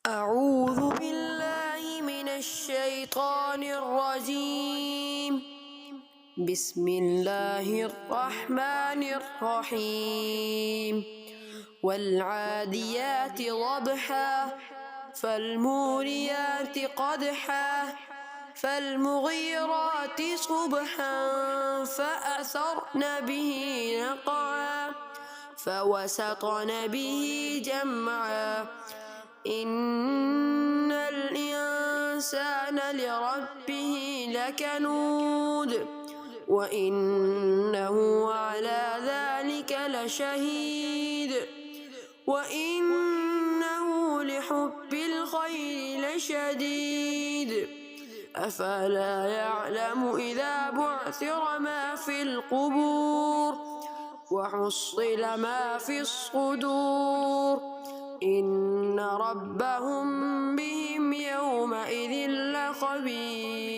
أعوذ بالله من الشيطان الرجيم. بسم الله الرحمن الرحيم. والعاديات ضبحا فالموريات قدحا فالمغيرات صبحا فأثرن به نقعا فوسطن به جمعا إن الإنسان لربه لكنود وإنه على ذلك لشهيد وإنه لحب الخير لشديد أفلا يعلم إذا بعثر ما في القبور وحصل ما في الصدور إن ربهم بهم يومئذ لخبير.